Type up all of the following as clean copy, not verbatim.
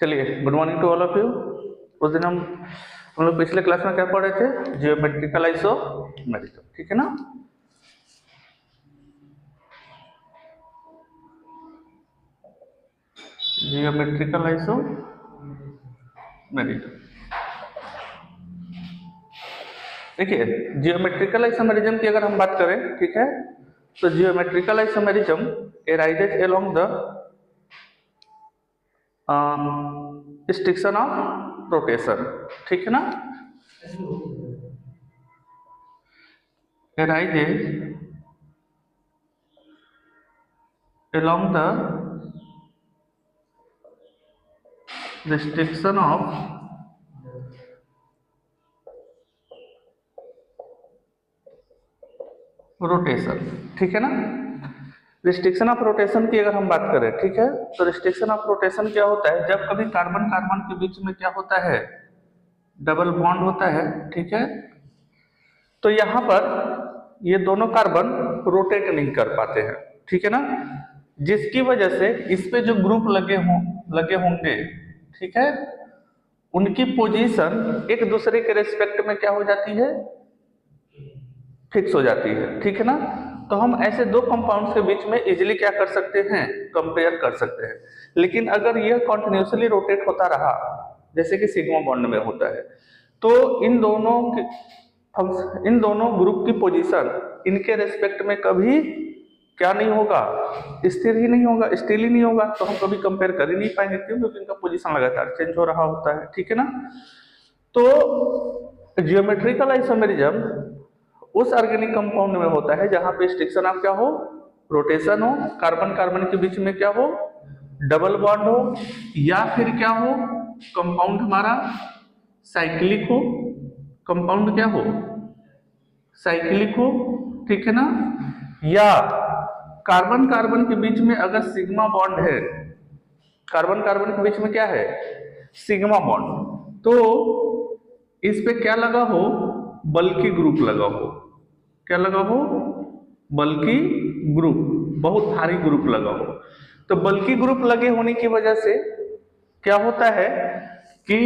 चलिए, good morning to all of you. उस दिन हम लोग पिछले क्लास में क्या पढ़ रहे थे? जियोमेट्रिकल आइसोमेरिज्म, ठीक है ना। जियोमेट्रिकल आइसोमेरिज्म, देखिए जियोमेट्रिकल आइसोमेरिज्म की अगर हम बात करें, ठीक है, तो geometrical isomerism arises along the stiction of rotation, ठीक है ना। arises along the restriction of rotation, ठीक है ना। रिस्ट्रिक्शन ऑफ रोटेशन की अगर हम बात करें, ठीक है, तो रिस्ट्रिक्शन ऑफ रोटेशन क्या होता है? जब कभी कार्बन कार्बन के बीच में क्या होता है? डबल बॉन्ड होता है, ठीक है। तो यहां पर ये दोनों कार्बन रोटेट नहीं कर पाते हैं, ठीक है ना, जिसकी वजह से इस पे जो ग्रुप लगे होंगे, ठीक है, उनकी पोजीशन एक दूसरे के रेस्पेक्ट में क्या हो जाती है? फिक्स हो जाती है, ठीक है ना। तो हम ऐसे दो कंपाउंड्स के बीच में इजीली क्या कर सकते हैं? कंपेयर कर सकते हैं। लेकिन अगर यह कॉन्टिन्यूसली रोटेट होता रहा, जैसे कि सिग्मा बॉन्ड में होता है, तो इन दोनों ग्रुप की पोजीशन इनके रेस्पेक्ट में कभी क्या नहीं होगा? स्थिर ही नहीं होगा, स्टिल ही नहीं होगा। तो हम कभी कंपेयर कर ही नहीं पाएंगे, क्यों? क्योंकि इनका पोजीशन लगातार चेंज हो रहा होता है, ठीक है ना। तो जियोमेट्रिकल आइसोमेरिज्म उस ऑर्गेनिक कंपाउंड में होता है जहां पे स्ट्रिक्शन ऑफ क्या हो? रोटेशन हो, कार्बन कार्बन के बीच में क्या हो? डबल बॉन्ड हो, या फिर क्या हो? कंपाउंड हमारा साइक्लिक हो। कंपाउंड क्या हो? साइक्लिक हो, ठीक है ना। या कार्बन कार्बन के बीच में अगर सिग्मा बॉन्ड है, कार्बन कार्बन के बीच में क्या है? सिग्मा बॉन्ड, तो इस पे क्या लगा हो? बल्कि ग्रुप लगा हो। क्या लगा हो? बल्कि ग्रुप, बहुत भारी ग्रुप लगा हो। तो बल्कि ग्रुप लगे होने की वजह से क्या होता है कि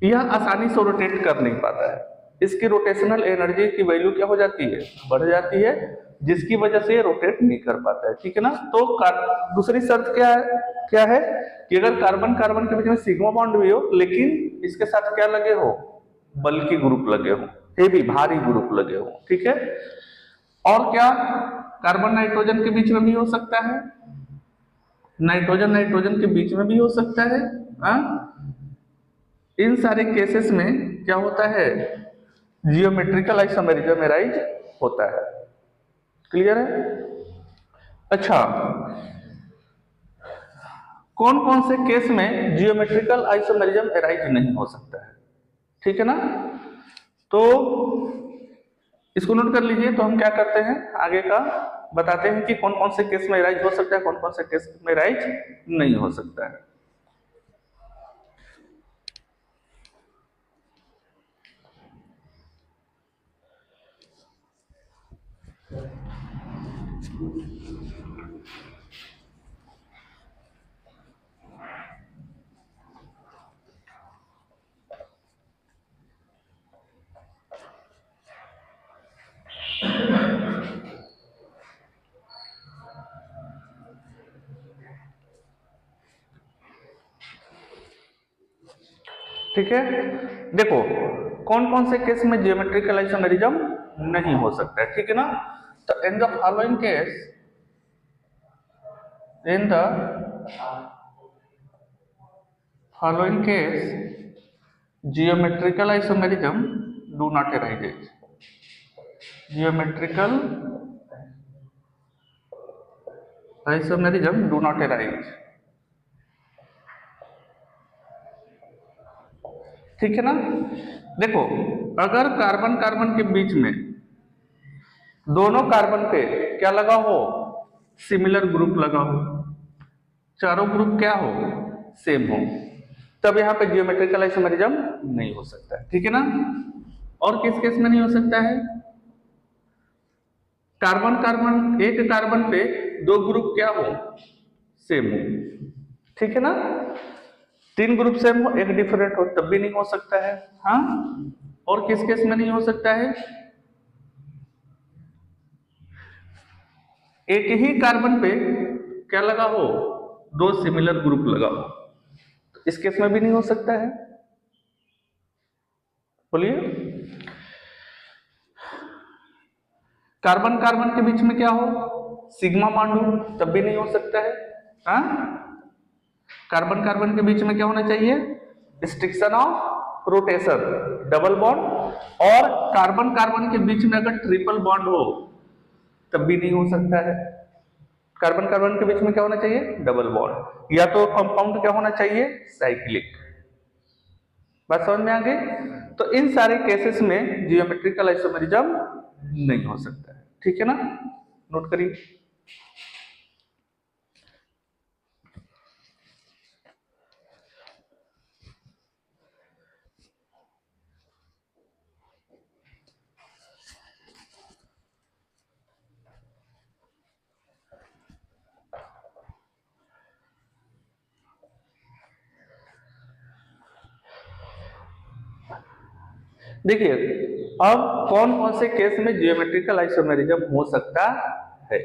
यह आसानी से रोटेट कर नहीं पाता है। इसकी रोटेशनल एनर्जी की वैल्यू क्या हो जाती है? बढ़ जाती है, जिसकी वजह से ये रोटेट नहीं कर पाता है, ठीक है ना। तो दूसरी शर्त क्या है कि अगर कार्बन कार्बन के बीच में सिग्मा बॉन्ड भी हो, लेकिन इसके साथ क्या लगे हो? बल्कि ग्रुप लगे हो, हेवी भारी ग्रुप लगे हो, ठीक है। और क्या कार्बन नाइट्रोजन के बीच में भी हो सकता है, नाइट्रोजन नाइट्रोजन के बीच में भी हो सकता है। इन सारे केसेस में क्या होता है? जियोमेट्रिकल आइसोमेरिज्म अराइज होता है। क्लियर है? अच्छा, कौन कौन से केस में जियोमेट्रिकल आइसोमेरिज्म अराइज नहीं हो सकता है, ठीक है ना। तो इसको नोट कर लीजिए। तो हम क्या करते हैं, आगे का बताते हैं कि कौन कौन से केस में राइज हो सकता है, कौन कौन से केस में राइज नहीं हो सकता है। ठीक है, देखो कौन कौन से केस में जियोमेट्रिकल आइसोमेरिज्म नहीं हो सकता है, ठीक है ना। तो in the following case, in the following case geometrical isomerism do not arise. Geometrical isomerism do not arise, ठीक है ना। देखो, अगर कार्बन कार्बन के बीच में दोनों कार्बन पे क्या लगा हो? सिमिलर ग्रुप लगा हो, चारों ग्रुप क्या हो? सेम हो, तब यहां पे जियोमेट्रिकल आइसोमेरिज्म नहीं हो सकता है, ठीक है ना। और किस केस में नहीं हो सकता है? कार्बन कार्बन, एक कार्बन पे दो ग्रुप क्या हो? सेम हो, ठीक है ना। तीन ग्रुप सेम हो एक डिफरेंट हो तब भी नहीं हो सकता है। हाँ, और किस केस में नहीं हो सकता है? एक ही कार्बन पे क्या लगा हो, दो सिमिलर ग्रुप लगा हो, तो इस केस में भी नहीं हो सकता है। बोलिए, कार्बन कार्बन के बीच में क्या हो, सिग्मा बॉन्ड हो, तब भी नहीं हो सकता है। हाँ, कार्बन कार्बन के बीच में क्या होना चाहिए, restriction of rotation, double bond, और कार्बन कार्बन के बीच में अगर ट्रिपल बॉन्ड हो तब भी नहीं हो सकता है। कार्बन कार्बन के बीच में क्या होना चाहिए, डबल बॉन्ड, या तो कंपाउंड क्या होना चाहिए, साइक्लिक। बात समझ में आ गई? तो इन सारे केसेस में जियोमेट्रिकल आइसोमेरिज्म नहीं हो सकता है। ठीक है ना, नोट करिए। देखिए, अब कौन कौन से केस में जियोमेट्रिकल आइसोमेरिज्म हो सकता है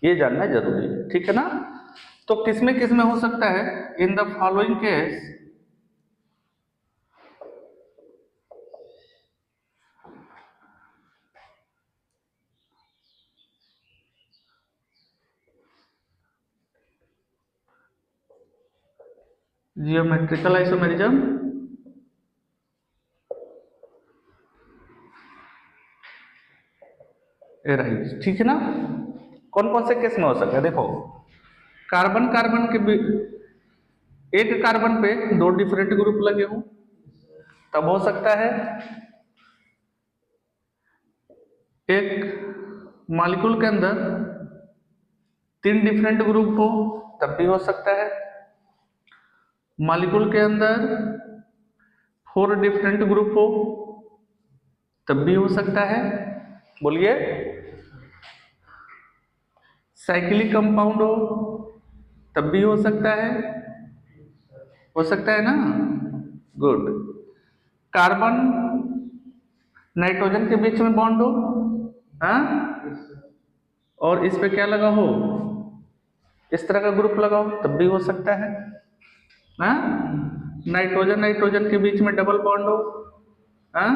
ये जानना जरूरी है। ठीक है ना, तो किस में हो सकता है, in the following case geometrical isomerism arise. ठीक है ना, कौन कौन से केस में हो सकता है, देखो, कार्बन कार्बन के एक कार्बन पे दो डिफरेंट ग्रुप लगे हो तब हो सकता है, एक मॉलिक्यूल के अंदर तीन डिफरेंट ग्रुप हो तब भी हो सकता है, मॉलिक्यूल के अंदर फोर डिफरेंट ग्रुप हो तब भी हो सकता है। बोलिए, साइक्लिक कंपाउंड हो तब भी हो सकता है ना, गुड। कार्बन नाइट्रोजन के बीच में बॉन्ड हो, हाँ, और इस पे क्या लगा हो, इस तरह का ग्रुप लगा हो तब भी हो सकता है। हाँ, नाइट्रोजन नाइट्रोजन के बीच में डबल बॉन्ड हो, हाँ,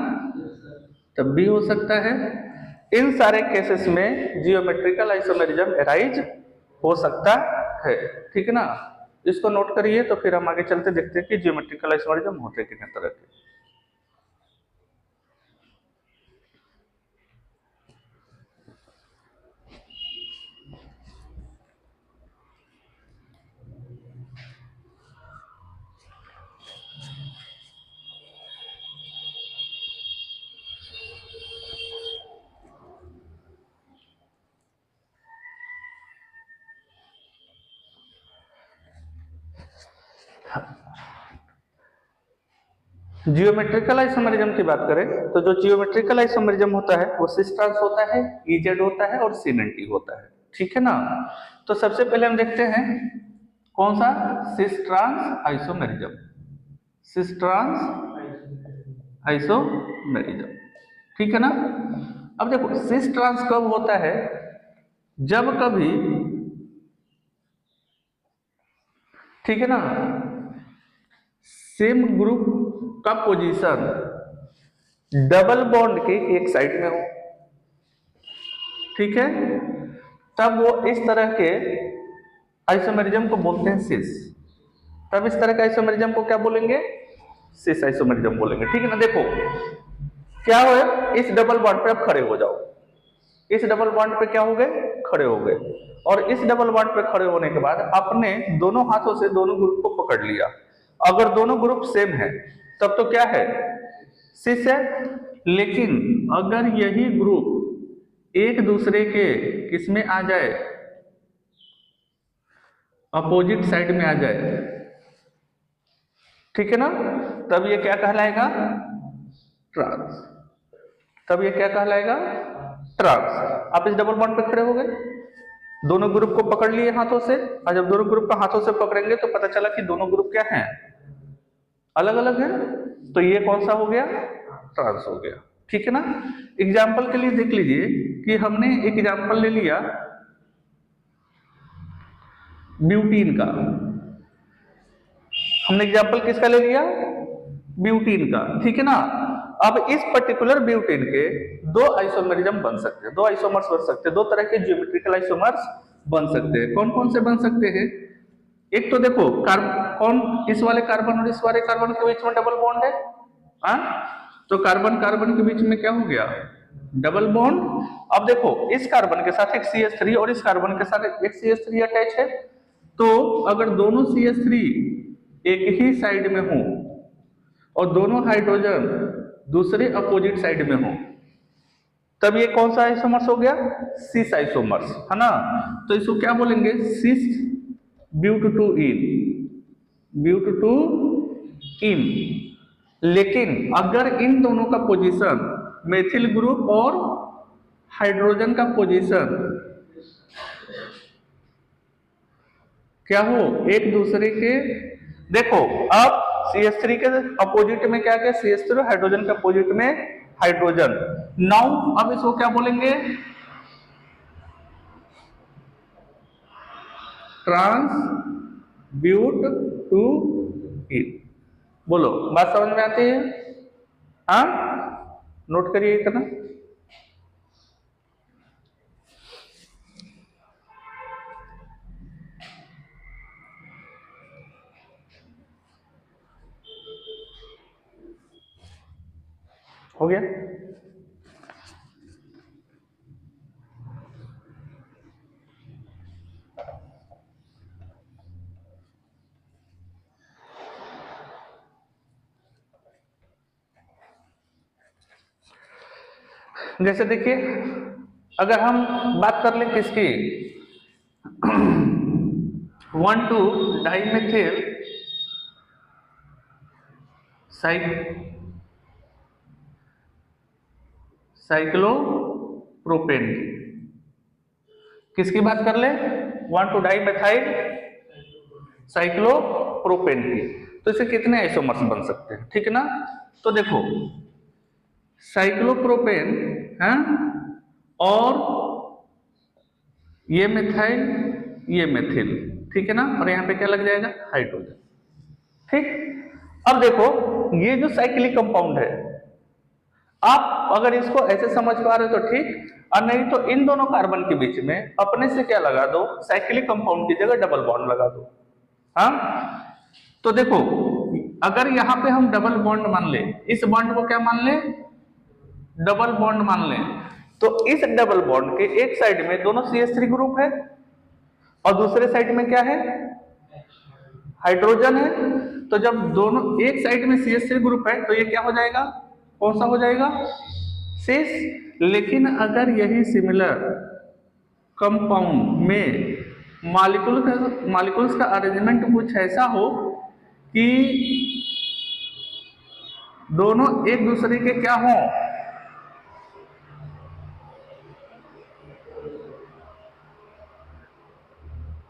तब भी हो सकता है। इन सारे केसेस में जियोमेट्रिकल आइसोमेरिज्म एराइज हो सकता है। ठीक है ना, इसको नोट करिए, तो फिर हम आगे चलते देखते हैं कि जियोमेट्रिकल आइसोमेरिज्म होते कितने तरह के। जियोमेट्रिकल आइसोमेरिज्म की बात करें तो जो जियोमेट्रिकल आइसोमेरिज्म होता है वो सिस ट्रांस होता है, इजेड होता है और सिन-एन-टी होता है। ठीक है ना, तो सबसे पहले हम देखते हैं कौन सा, cis trans isomerism, cis trans isomerism. ठीक है ना, अब देखो सिस ट्रांस कब होता है, जब कभी, ठीक है ना, सेम ग्रुप का पोजीशन डबल बॉन्ड के एक साइड में हो, ठीक है, तब वो इस तरह के आइसोमेरिज्म को बोलते हैं सिस। तब इस तरह के आइसोमेरिज्म को क्या बोलेंगे, सिस आइसोमेरिज्म बोलेंगे। ठीक है ना, देखो क्या हो, इस डबल बॉन्ड पे आप खड़े हो जाओ, इस डबल बॉन्ड पे क्या हो गए, खड़े हो गए, और इस डबल बॉन्ड पे खड़े होने के बाद अपने दोनों हाथों से दोनों ग्रुप को पकड़ लिया। अगर दोनों ग्रुप सेम है तब तो क्या है, सिस है। लेकिन अगर यही ग्रुप एक दूसरे के किस में आ जाए, अपोजिट साइड में आ जाए, ठीक है ना, तब ये क्या कहलाएगा, ट्रांस। तब ये क्या कहलाएगा, ट्रांस। आप इस डबल बॉन्ड पे खड़े हो गए, दोनों ग्रुप को पकड़ लिए हाथों से, और जब दोनों ग्रुप को हाथों से पकड़ेंगे तो पता चला कि दोनों ग्रुप क्या हैं, अलग अलग है। तो ये कौन सा हो गया, ट्रांस हो गया। ठीक है ना। एग्जाम्पल के लिए देख लीजिए कि हमने एक एग्जाम्पल ले लिया ब्यूटीन का। हमने एग्जाम्पल किसका ले लिया, ब्यूटीन का। ठीक है ना। अब इस पर्टिकुलर ब्यूटीन के दो आइसोमेरिज्म बन सकते हैं, दो आइसोमर्स बन सकते हैं, दो तरह के ज्योमेट्रिकल आइसोमर्स बन सकते हैं। कौन कौन से बन सकते हैं? एक तो देखो कौन, इस वाले कार्बन और इस वाले कार्बन के बीच में डबल बॉन्ड है, हाँ? तो कार्बन कार्बन के बीच में क्या हो गया, डबल बॉन्ड। अब देखो इस कार्बन के साथ एक CH3 और इस कार्बन के साथ एक CH3 अटैच है। तो अगर दोनों CH3 एक ही साइड में हो और दोनों हाइड्रोजन दूसरे अपोजिट साइड में हो, तब ये कौन सा आइसोमर्स हो गया, सिस आइसोमर्स, है ना। तो इसको क्या बोलेंगे, सिस but two in, but two इन। लेकिन अगर इन दोनों का पोजीशन, मेथिल ग्रुप और हाइड्रोजन का पोजीशन क्या हो, एक दूसरे के, देखो अब CH3 के अपोजिट में क्या क्या, CH3 हाइड्रोजन के अपोजिट में हाइड्रोजन। नाउ अब इसको क्या बोलेंगे, ट्रांस ब्यूट टू इन। बोलो बात समझ में आती है? हाँ, नोट करिए इतना। हो गया। जैसे देखिए अगर हम बात कर लें किसकी 1,2 डाइमेथिल साइक्लोप्रोपेन की, किसकी बात कर ले, 1,2 डाइमेथाइल साइक्लोप्रोपेन की। तो इसे कितने आइसोमर्स बन सकते हैं, ठीक है ना। तो देखो साइक्लोप्रोपेन है और ये मिथाइल ये मेथिल, ठीक है ना, और यहाँ पे क्या लग जाएगा, हाइड्रोजन। ठीक। अब देखो ये जो साइक्लिक कंपाउंड है, आप अगर इसको ऐसे समझ पा रहे हो तो ठीक, और नहीं तो इन दोनों कार्बन के बीच में अपने से क्या लगा दो, साइक्लिक कंपाउंड की जगह डबल बॉन्ड लगा दो। हाँ, तो देखो अगर यहाँ पे हम डबल बॉन्ड मान ले, इस बॉन्ड को क्या मान ले, डबल बॉन्ड मान ले, तो इस डबल बॉन्ड के एक साइड में दोनों CH3 ग्रुप है और दूसरे साइड में क्या है, हाइड्रोजन है। तो जब दोनों एक साइड में CH3 ग्रुप है तो ये क्या हो जाएगा, कौन सा हो जाएगा, सिस। लेकिन अगर यही सिमिलर कंपाउंड में मॉलिक्यूल्स का अरेंजमेंट कुछ ऐसा हो कि दोनों एक दूसरे के क्या हो,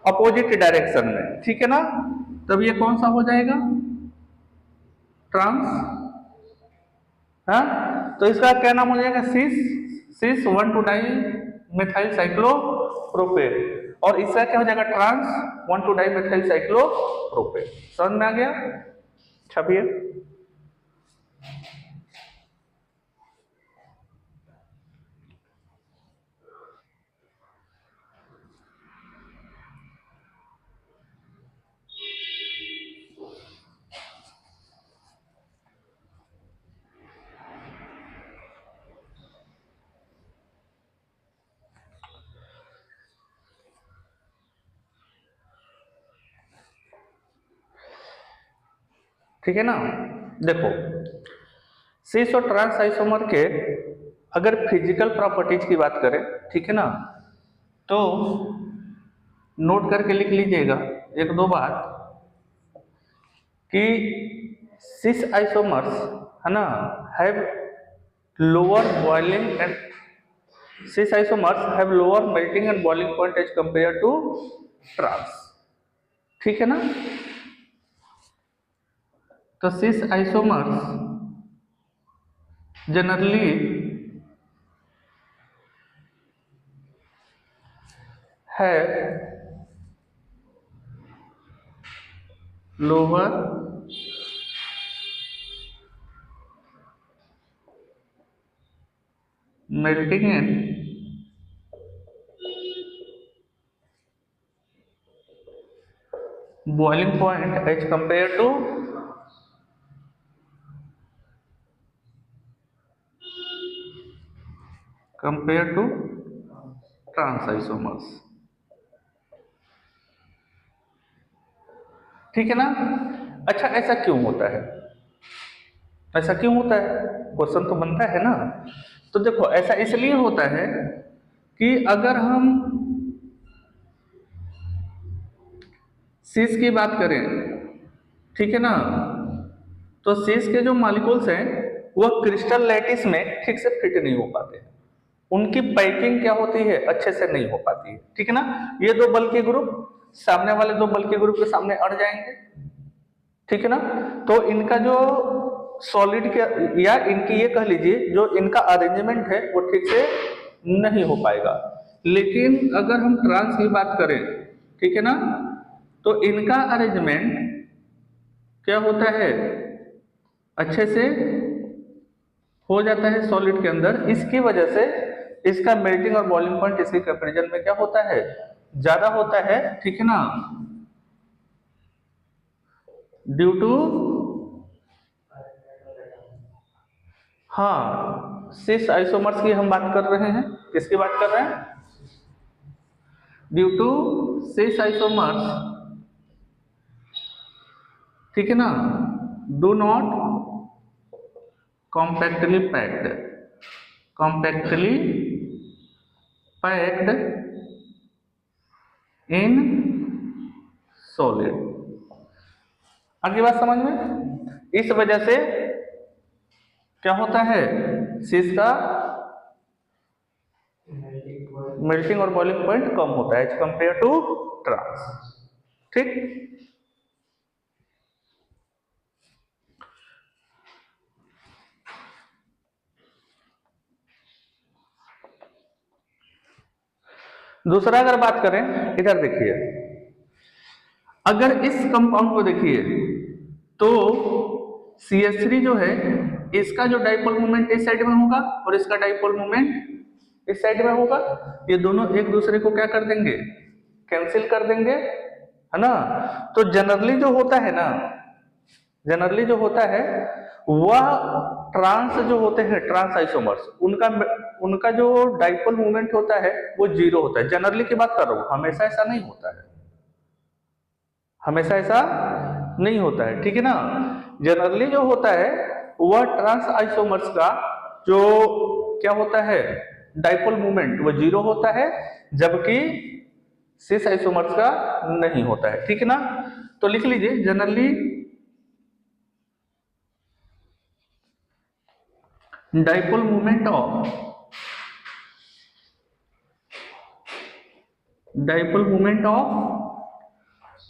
अपोजिट डायरेक्शन में, ठीक है ना, तब ये कौन सा हो जाएगा, ट्रांस। हाँ, तो इसका क्या नाम हो जाएगा, सिस 1,2 डाइमेथाइल साइक्लोप्रोपेन, और इसका क्या हो जाएगा, ट्रांस 1,2 डाइमेथाइल साइक्लोप्रोपेन। समझ में आ गया, छपिए। ठीक है ना। देखो सिस और ट्रांस आइसोमर के अगर फिजिकल प्रॉपर्टीज की बात करें, ठीक है ना, तो नोट करके लिख लीजिएगा एक दो बार कि सिस आइसोमर्स है ना have lower boiling and cis isomers have lower melting and boiling point as compared to trans, ठीक है ना। तो cis isomers generally have lower melting and boiling point as compared to trans isomers, ठीक है ना। अच्छा, ऐसा क्यों होता है, ऐसा क्यों होता है, क्वेश्चन तो बनता है ना। तो देखो, ऐसा इसलिए होता है कि अगर हम सीस की बात करें, ठीक है ना, तो सीस के जो मॉलिक्यूल्स हैं वह क्रिस्टल लैटिस में ठीक से फिट नहीं हो पाते हैं, उनकी पैकिंग क्या होती है, अच्छे से नहीं हो पाती है, ठीक है ना। ये दो बल के ग्रुप सामने वाले दो बल के ग्रुप के सामने अड़ जाएंगे, ठीक है ना। तो इनका जो सॉलिड के या इनकी ये कह लीजिए जो इनका अरेंजमेंट है वो ठीक से नहीं हो पाएगा। लेकिन अगर हम ट्रांस की बात करें, ठीक है ना, तो इनका अरेंजमेंट क्या होता है, अच्छे से हो जाता है सॉलिड के अंदर। इसकी वजह से इसका मेल्टिंग और बॉइलिंग पॉइंट इसके कंपैरिजन में क्या होता है, ज्यादा होता है, ठीक है ना, ड्यू टू, हाँ, सिस आइसोमर्स की हम बात कर रहे हैं, किसकी बात कर रहे हैं, ड्यू टू सिस आइसोमर्स, ठीक है ना, do not compactly packed in solid. आगे बात समझ में। इस वजह से क्या होता है, सिस का मेल्टिंग और बॉइलिंग पॉइंट कम होता है एज कंपेयर टू ट्रांस, ठीक। दूसरा अगर बात करें, इधर देखिए, अगर इस कंपाउंड को देखिए तो CH3 जो है इसका जो डाइपोल मोमेंट इस साइड में होगा और इसका डाइपोल मोमेंट इस साइड में होगा। ये दोनों एक दूसरे को क्या कर देंगे, कैंसिल कर देंगे, है ना। तो जनरली जो होता है ना, जनरली जो होता है वह ट्रांस जो होते हैं, ट्रांस आइसोमर्स, उनका जो डाइपोल मोमेंट होता है वो जीरो होता है। जनरली की बात कर रहा हूं, हमेशा ऐसा नहीं होता है, हमेशा ऐसा नहीं होता है, ठीक है ना। जनरली जो होता है वह ट्रांस आइसोमर्स का जो क्या होता है, डाइपोल मोमेंट वो जीरो होता है, जबकि सिस आइसोमर्स का नहीं होता है, ठीक है ना। तो लिख लीजिए, generally dipole moment of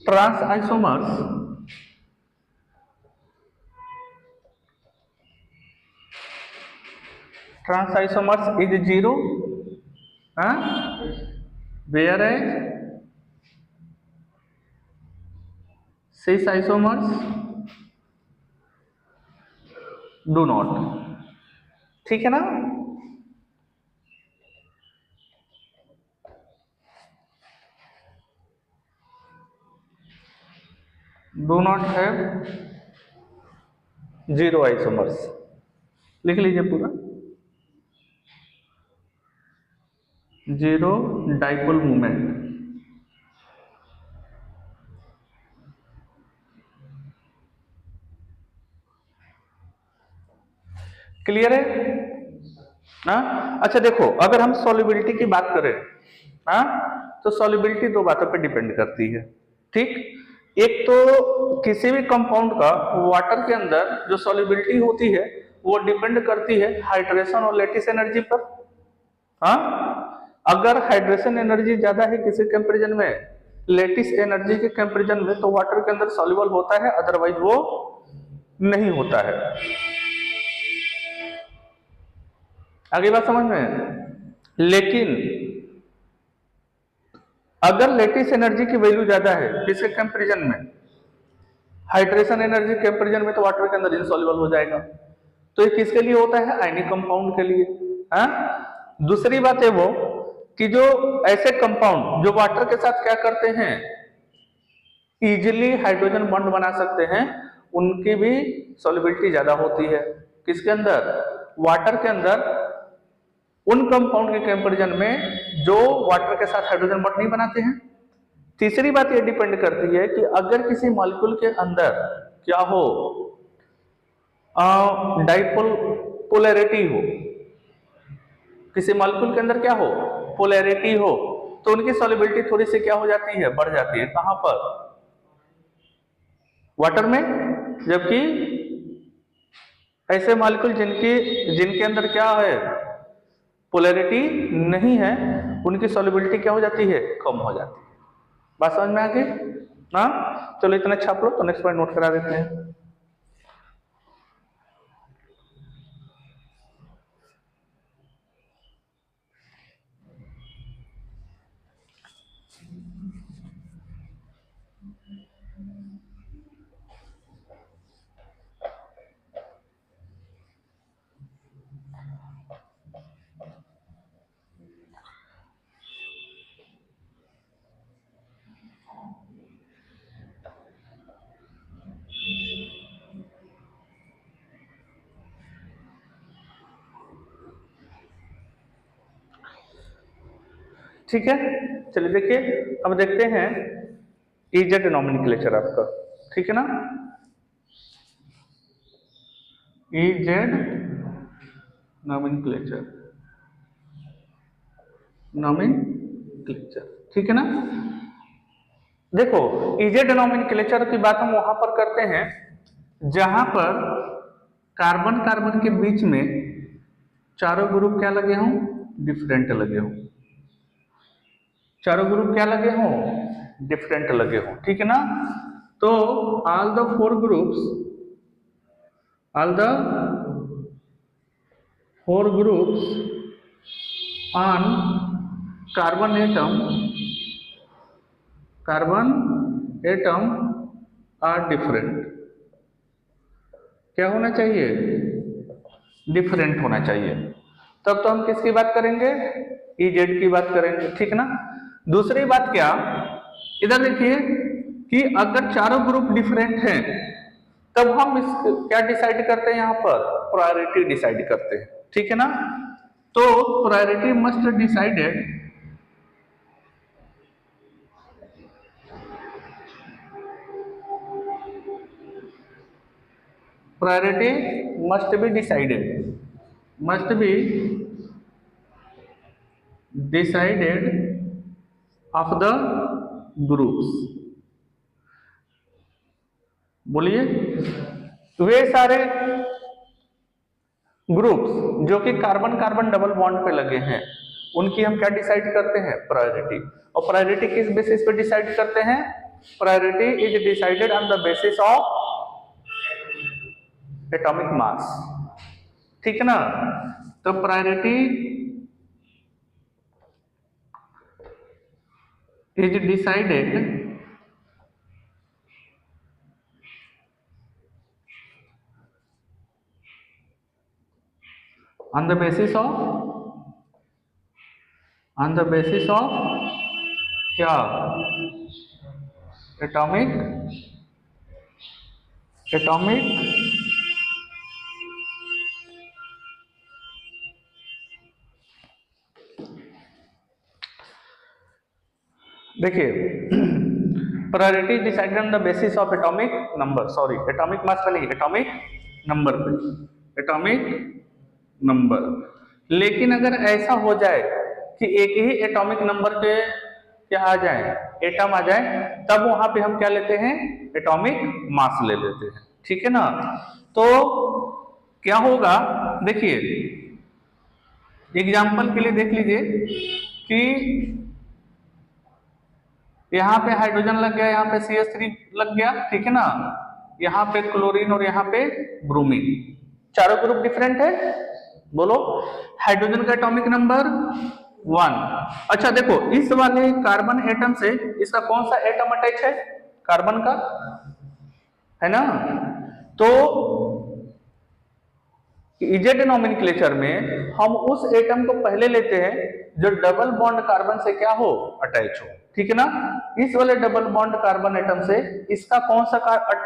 trans isomers is zero, whereas cis isomers do not, ठीक है ना। Do not have zero isomers, लिख लीजिए पूरा, जीरो डाइपोल मोमेंट, क्लियर है ना। अच्छा देखो, अगर हम सॉल्युबिलिटी की बात करें, तो सॉल्युबिलिटी दो बातों पे डिपेंड करती है, ठीक। एक तो किसी भी कंपाउंड का वाटर के अंदर जो सॉल्युबिलिटी होती है वो डिपेंड करती है हाइड्रेशन और लैटिस एनर्जी पर, हाँ, अगर हाइड्रेशन एनर्जी ज्यादा है किसी कंपेरिजन में लेटिस एनर्जी के कंपेरिजन में तो वाटर के अंदर सॉल्युबल होता है, अदरवाइज वो नहीं होता है। आगे बात समझ में। लेकिन अगर लेटिस एनर्जी की वैल्यू ज्यादा है किसके कंपेरिजन में, हाइड्रेशन एनर्जी कंपेरिजन में, तो वाटर के अंदर इनसॉल्युबल हो जाएगा। तो ये किसके लिए होता है, आयनिक कंपाउंड के लिए। हाँ, दूसरी बात है वो कि जो ऐसे कंपाउंड जो वाटर के साथ क्या करते हैं, इजिली हाइड्रोजन बॉन्ड बना सकते हैं, उनकी भी सॉल्युबिलिटी ज्यादा होती है। किसके अंदर, वाटर के अंदर, उन कंपाउंड के कंपैरिजन में जो वाटर के साथ हाइड्रोजन बॉन्ड नहीं बनाते हैं। तीसरी बात ये डिपेंड करती है कि अगर किसी मॉलिक्यूल के अंदर क्या हो, डाइपोल पोलैरिटी हो, किसी मॉलिक्यूल के अंदर क्या हो, पोलैरिटी हो, तो उनकी सॉल्युबिलिटी थोड़ी सी क्या हो जाती है, बढ़ जाती है। कहां पर, वाटर में। जबकि ऐसे मॉलिक्यूल जिनके अंदर क्या है, पोलैरिटी नहीं है, उनकी सॉल्युबिलिटी क्या हो जाती है, कम हो जाती है। बात समझ में आ गई ना। चलो इतना छाप लो, तो नेक्स्ट पॉइंट नोट करा देते हैं। ठीक है, चलिए देखिए, अब देखते हैं इजेड नॉमेनक्लेचर आपका, ठीक है ना। इजेड नॉमेनक्लेचर, ठीक है ना। देखो, इजेड नॉमेनक्लेचर की बात हम वहां पर करते हैं जहां पर कार्बन कार्बन के बीच में चारों ग्रुप क्या लगे हों, डिफरेंट लगे हों। चारों ग्रुप क्या लगे हों, डिफरेंट लगे हों, ठीक है ना। तो all the four groups on carbon atom are different. क्या होना चाहिए, डिफरेंट होना चाहिए। तब तो हम किसकी बात करेंगे, इजेड की बात करेंगे, ठीक ना। दूसरी बात क्या, इधर देखिए कि अगर चारों ग्रुप डिफरेंट हैं तब हम इस क्या डिसाइड करते हैं, यहां पर प्रायोरिटी डिसाइड करते हैं, ठीक है ना। तो priority must decided priority must be decided of the groups। बोलिए, वे सारे ग्रुप्स जो कि कार्बन कार्बन डबल बॉन्ड पे लगे हैं, उनकी हम क्या डिसाइड करते हैं, प्रायोरिटी। और प्रायोरिटी किस बेसिस पे डिसाइड करते हैं, priority is decided on the basis of atomic mass, ठीक है ना। तो priority is decided on the basis of क्या, एटॉमिक देखिए, priority decided on the basis of atomic number, sorry atomic mass पे नहीं, एटॉमिक नंबर पे, एटॉमिक नंबर। लेकिन अगर ऐसा हो जाए कि एक ही एटॉमिक नंबर पे क्या आ जाए, एटम आ जाए, तब वहां पे हम क्या लेते हैं, एटॉमिक मास ले लेते हैं, ठीक है ना। तो क्या होगा, देखिए एग्जाम्पल के लिए देख लीजिए कि यहाँ पे हाइड्रोजन लग गया, यहाँ पे CH3 लग गया, ठीक है ना, यहाँ पे क्लोरीन और यहाँ पे ब्रोमीन, चारों ग्रुप डिफरेंट है। बोलो हाइड्रोजन का एटॉमिक नंबर 1। अच्छा देखो इस वाले कार्बन एटम से इसका कौन सा एटम अटैच है, कार्बन का, है ना। तो इजेड नोमेनक्लेचर में हम उस एटम को पहले लेते हैं जो डबल बॉन्ड कार्बन से क्या हो, अटैच हो, ठीक है ना। इस वाले डबल बॉन्ड कार्बन एटम से इसका कौन सा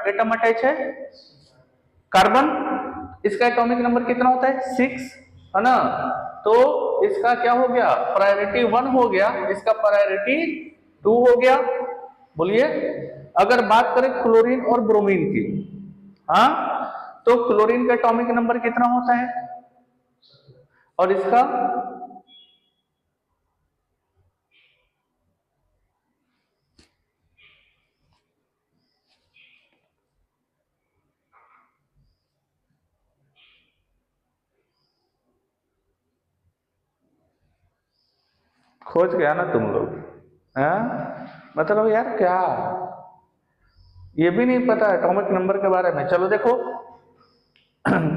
एटम अटैच है, कार्बन। इसका एटॉमिक नंबर कितना होता है, 6, है ना। तो इसका क्या हो गया, प्रायोरिटी 1 हो गया, इसका प्रायोरिटी 2 हो गया। बोलिए अगर बात करें क्लोरीन और ब्रोमीन की, हाँ, तो क्लोरीन का एटॉमिक नंबर कितना होता है और इसका, खोज गया ना तुम लोग, मतलब यार क्या, ये भी नहीं पता एटॉमिक नंबर के बारे में। चलो देखो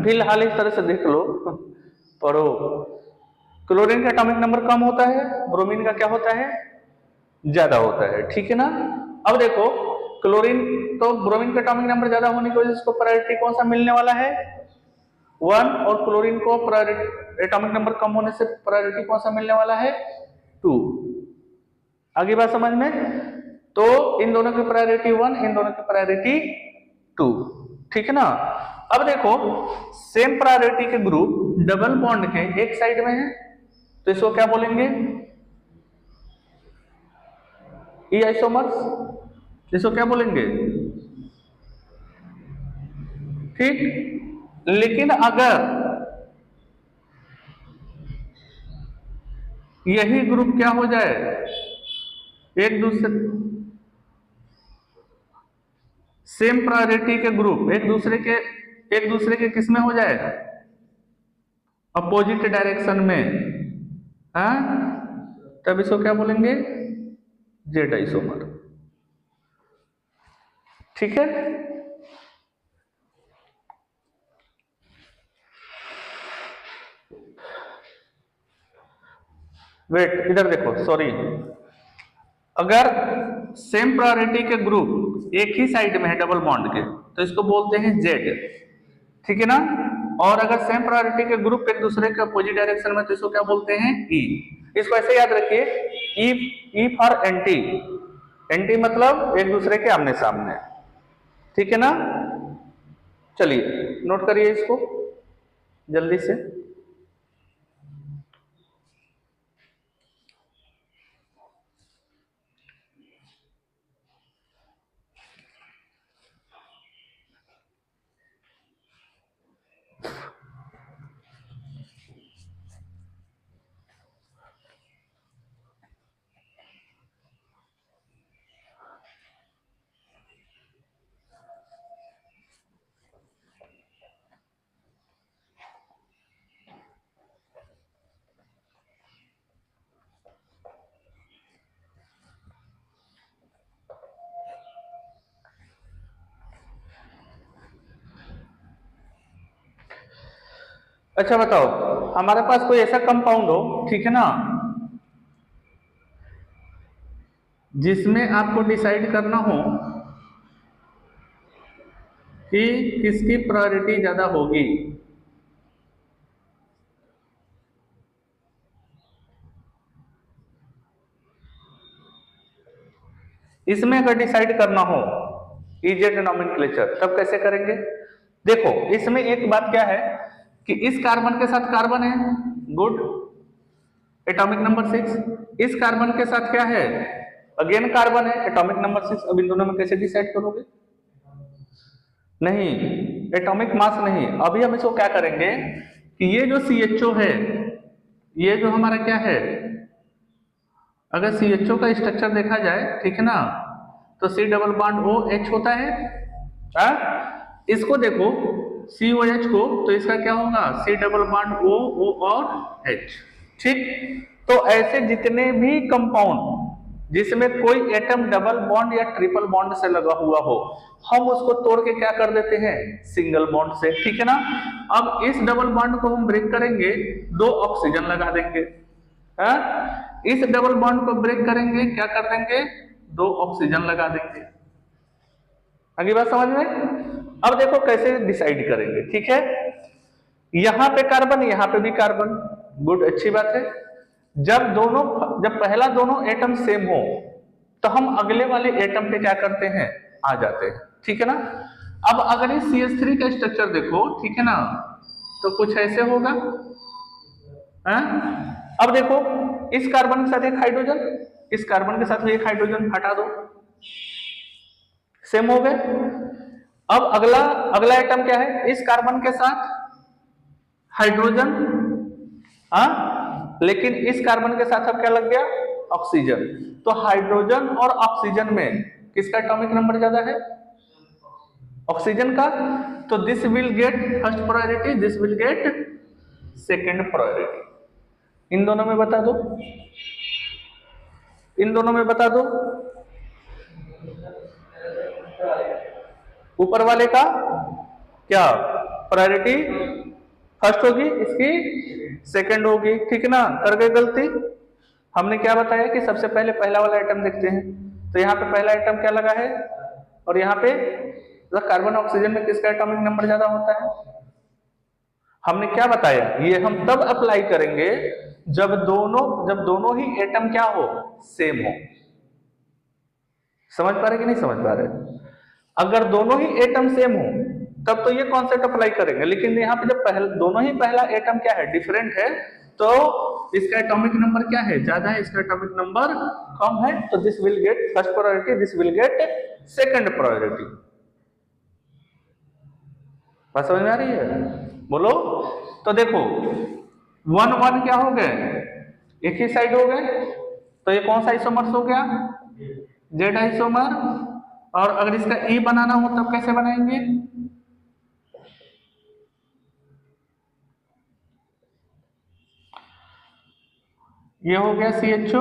फिलहाल इस तरह से देख लो, पढ़ो। क्लोरीन का एटॉमिक नंबर कम होता है, ब्रोमीन का क्या होता है, ज्यादा होता है, ठीक है ना। अब देखो क्लोरीन तो ब्रोमीन का एटॉमिक नंबर ज्यादा होने की वजह से इसको प्रायोरिटी कौन सा मिलने वाला है, 1, और क्लोरीन को प्रायोरिटी एटॉमिक नंबर कम होने से प्रायोरिटी कौन सा मिलने वाला है, 2। आगे बात समझ में। तो इन दोनों की प्रायोरिटी 1, इन दोनों की प्रायोरिटी 2, ठीक है ना। अब देखो सेम प्रायोरिटी के ग्रुप डबल बॉन्ड के एक साइड में है, तो इसको क्या बोलेंगे, ई आइसोमर्स, इसको क्या बोलेंगे, ठीक। लेकिन अगर यही ग्रुप क्या हो जाए, एक दूसरे सेम प्रायोरिटी के ग्रुप एक दूसरे के किस में हो जाए, अपोजिट डायरेक्शन में, हाँ, तब इसको क्या बोलेंगे, जेड आइसोमर, ठीक है। वेट इधर देखो, सॉरी, अगर सेम प्रायोरिटी के ग्रुप एक ही साइड में है डबल बॉन्ड के, तो इसको बोलते हैं जेड, ठीक है ना। और अगर सेम प्रायोरिटी के ग्रुप एक दूसरे के अपोजिट डायरेक्शन में, तो इसको क्या बोलते हैं, ई। इसको ऐसे याद रखिए, ई फॉर एंटी, एंटी मतलब एक दूसरे के आमने सामने, ठीक है ना। चलिए नोट करिए इसको जल्दी से। अच्छा बताओ, हमारे पास कोई ऐसा कंपाउंड हो, ठीक है ना, जिसमें आपको डिसाइड करना हो कि किसकी प्रायोरिटी ज्यादा होगी। इसमें अगर डिसाइड करना हो इजेड नोमेनक्लेचर, तब कैसे करेंगे। देखो इसमें एक बात क्या है कि इस कार्बन के साथ कार्बन है, गुड, एटॉमिक नंबर 6। इस कार्बन के साथ क्या है, अगेन कार्बन है, एटॉमिक नंबर 6। अब इन दोनों में कैसे डिसाइड करोगे, नहीं, एटॉमिक मास नहीं। अभी हम इसको क्या करेंगे कि ये जो CHO है, ये जो हमारा क्या है, अगर CHO का स्ट्रक्चर देखा जाए, ठीक है ना, तो C डबल बॉन्ड OH होता है, इसको देखो COH को, तो इसका क्या होगा, C डबल बॉन्ड O और H, ठीक, तो ऐसे जितने भी कंपाउंड जिसमें कोई एटम डबल बॉन्ड या ट्रिपल बॉन्ड से लगा हुआ हो, हम उसको तोड़ के क्या कर देते हैं, सिंगल बॉन्ड से, ठीक है ना। अब इस डबल बॉन्ड को हम ब्रेक करेंगे, 2 ऑक्सीजन लगा देंगे, इस डबल बॉन्ड को ब्रेक करेंगे, क्या कर देंगे, 2 ऑक्सीजन लगा देंगे। अगली बात समझ में। अब देखो कैसे डिसाइड करेंगे, ठीक है। यहां पे कार्बन, यहां पे भी कार्बन, गुड, अच्छी बात है। जब पहला दोनों एटम सेम हो तो हम अगले वाले एटम पे क्या करते हैं, आ जाते हैं, ठीक है ना। अब अगर इस CH3 का स्ट्रक्चर देखो, ठीक है ना, तो कुछ ऐसे होगा, अब देखो इस कार्बन के साथ एक हाइड्रोजन, इस कार्बन के साथ भी एक हाइड्रोजन हटा दो, सेम हो गए। अब अगला एटम क्या है, इस कार्बन के साथ हाइड्रोजन, लेकिन इस कार्बन के साथ अब क्या लग गया, ऑक्सीजन। तो हाइड्रोजन और ऑक्सीजन में किसका एटॉमिक नंबर ज्यादा है, ऑक्सीजन का। तो this will get first priority, this will get second priority. इन दोनों में बता दो, इन दोनों में बता दो, ऊपर वाले का क्या प्रायोरिटी फर्स्ट होगी, इसकी सेकंड होगी, ठीक है ना। कर गए गलती, हमने क्या बताया कि सबसे पहले पहला वाला आइटम देखते हैं। तो यहाँ पे पहला आइटम क्या लगा है, और यहाँ पे कार्बन ऑक्सीजन में किसका एटॉमिक नंबर ज्यादा होता है। हमने क्या बताया, ये हम तब अप्लाई करेंगे जब दोनों ही एटम क्या हो, सेम हो। समझ पा रहे कि नहीं समझ पा रहे। अगर दोनों ही एटम सेम हो तब तो ये कॉन्सेप्ट अप्लाई करेंगे, लेकिन यहाँ पे जब दोनों ही पहला एटम क्या है, डिफरेंट है, तो इसका एटॉमिक नंबर क्या है, ज्यादा है, इसका एटॉमिक नंबर कम है, तो this will get first priority, this will get second priority. बात समझ में आ रही है, बोलो। तो देखो 1 1 क्या हो गए, एक ही साइड हो गए, तो ये कौन सा आइसोमर्स हो गया, जेड आइसोमर। और अगर इसका ई बनाना हो तब कैसे बनाएंगे, ये हो गया CHO,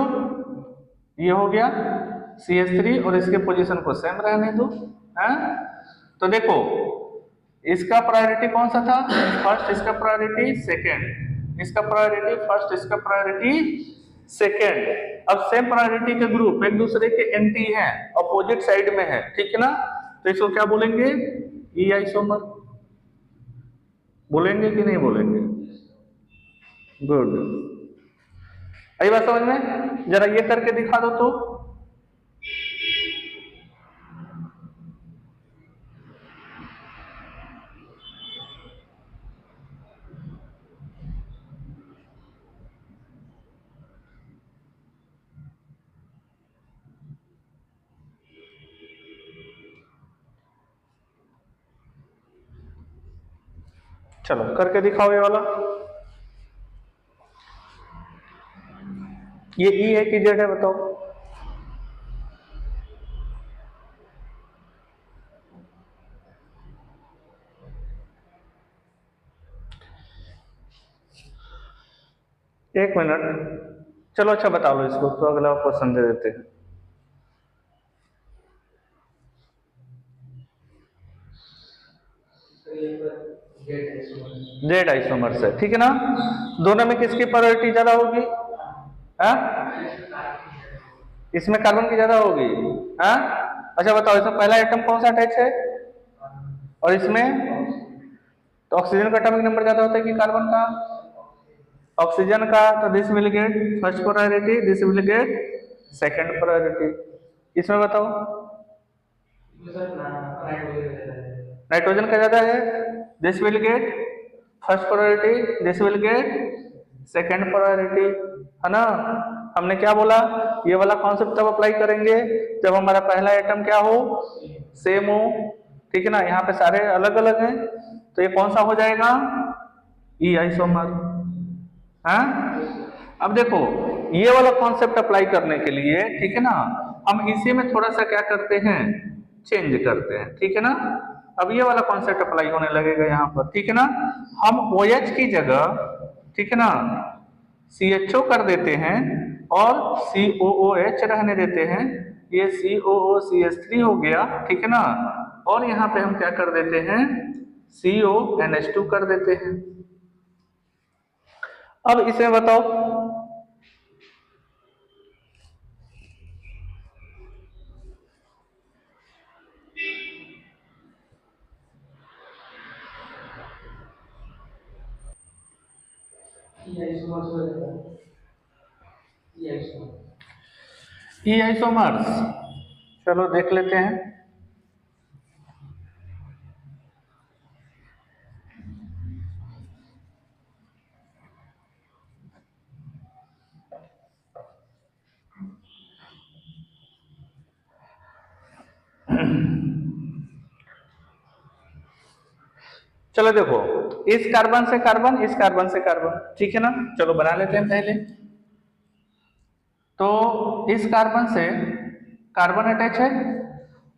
ये हो गया CH3, और इसके पोजीशन को सेम रहने दो, तो देखो इसका प्रायोरिटी कौन सा था, फर्स्ट, इसका प्रायोरिटी सेकंड, इसका प्रायोरिटी फर्स्ट, इसका प्रायोरिटी सेकंड। अब सेम प्रायोरिटी के ग्रुप एक दूसरे के एंटी हैं, अपोजिट साइड में है, ठीक है ना। तो इसको क्या बोलेंगे, ई आइसोमर बोलेंगे कि नहीं बोलेंगे, गुड। आई बात समझ में। जरा ये करके दिखा दो तो, चलो करके दिखाओ ये वाला। ये ई है कि जेड है बताओ, एक मिनट, चलो अच्छा बता लो इसको, तो अगला क्वेश्चन दे देते हैं। जेड आइसोमर से, ठीक है ना। दोनों में किसकी प्रायोरिटी ज्यादा होगी, इसमें कार्बन की ज्यादा होगी, अच्छा बताओ इसमें पहला एटम कौन सा अटैच है, और इसमें तो ऑक्सीजन का एटॉमिक नंबर ज्यादा होता है कि कार्बन का, ऑक्सीजन का। तो this will get first priority, this will get second priority. इसमें बताओ नाइट्रोजन का ज्यादा है, this will get first priority, this will get second priority, है ना। हमने क्या बोला, ये वाला कॉन्सेप्ट तब अप्लाई करेंगे जब हमारा पहला एटम क्या हो, सेम हो, ठीक है ना। यहाँ पे सारे अलग अलग हैं, तो ये कौन सा हो जाएगा, ई आइसोमर। अब देखो ये वाला कॉन्सेप्ट अप्लाई करने के लिए, ठीक है ना, हम इसी में थोड़ा सा क्या करते हैं, चेंज करते हैं, ठीक है ना। अब ये वाला कॉन्सेप्ट अप्लाई होने लगेगा यहाँ पर, ठीक है ना। हम OH की जगह, ठीक है ना, CHO कर देते हैं और COOH रहने देते हैं, ये COOCH3 हो गया, ठीक है ना। और यहाँ पे हम क्या कर देते हैं, CONH2 कर देते हैं। अब इसमें बताओ, ई आइसोमर्स, चलो देख लेते हैं। चलो देखो, इस कार्बन से कार्बन, इस कार्बन से कार्बन, ठीक है ना। चलो बना लेते हैं पहले। तो इस कार्बन से कार्बन अटैच है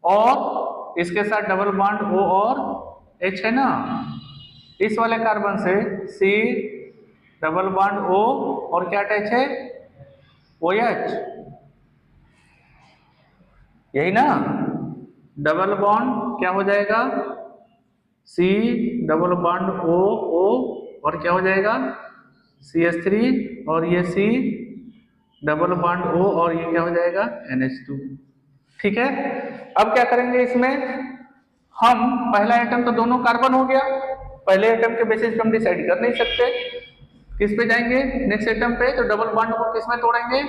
और इसके साथ डबल बॉन्ड O और H है ना। इस वाले कार्बन से C डबल बॉन्ड O और क्या अटैच है, OH, यही ना। डबल बॉन्ड क्या हो जाएगा, C डबल बॉन्ड O और क्या हो जाएगा, CH3, और ये C डबल बॉन्ड O और ये क्या हो जाएगा, NH2, ठीक है। अब क्या करेंगे इसमें हम, पहला आइटम तो दोनों कार्बन हो गया, पहले आइटम के बेसिस पे हम डिसाइड कर नहीं सकते, किस पे जाएंगे, नेक्स्ट आइटम पे। तो डबल बॉन्ड को किस में तोड़ेंगे,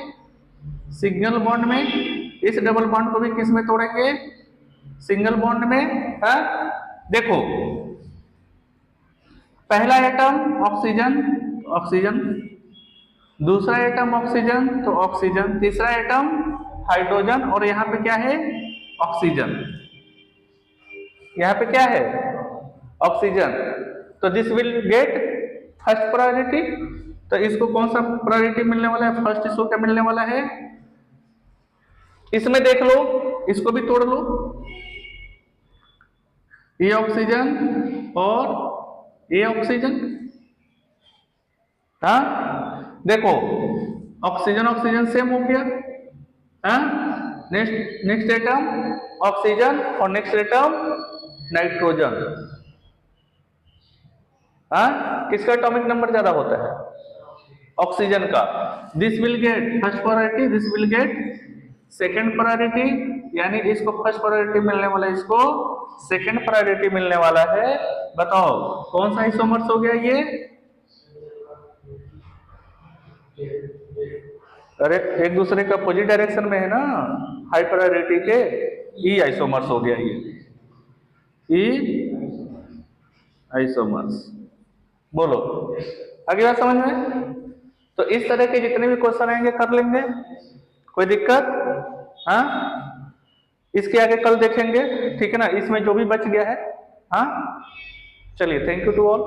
सिंगल बॉन्ड में। इस डबल बॉन्ड को भी किस में तोड़ेंगे, सिंगल बॉन्ड में, है। देखो पहला आइटम ऑक्सीजन, ऑक्सीजन, दूसरा आइटम ऑक्सीजन तो ऑक्सीजन, तीसरा आइटम हाइड्रोजन, और यहाँ पे क्या है, ऑक्सीजन, यहाँ पे क्या है, ऑक्सीजन। तो this will get first priority. तो इसको कौन सा प्रायोरिटी मिलने वाला है, फर्स्ट। इसको क्या मिलने वाला है, इसमें देख लो, इसको भी तोड़ लो, ये ऑक्सीजन और ये ऑक्सीजन, हाँ। देखो ऑक्सीजन ऑक्सीजन सेम हो गया, हाँ। नेक्स्ट एटम ऑक्सीजन और नेक्स्ट एटम नाइट्रोजन, हाँ। किसका एटॉमिक नंबर ज्यादा होता है, ऑक्सीजन का। This will get first priority, this will get second priority, यानी इसको फर्स्ट प्रायोरिटी मिलने वाला है, इसको सेकंड प्रायोरिटी मिलने वाला है। बताओ कौन सा आइसोमर्स हो गया ये, अरे एक दूसरे का अपोजिट डायरेक्शन में है ना, हाई प्रायोरिटी के, ई आइसोमर्स हो गया ये, ई आइसोमर्स। बोलो आगे बात समझ में। तो इस तरह के जितने भी क्वेश्चन आएंगे कर लेंगे, कोई दिक्कत, हाँ। इसके आगे कल देखेंगे, ठीक है ना, इसमें जो भी बच गया है, हाँ। चलिए, थैंक यू टू ऑल।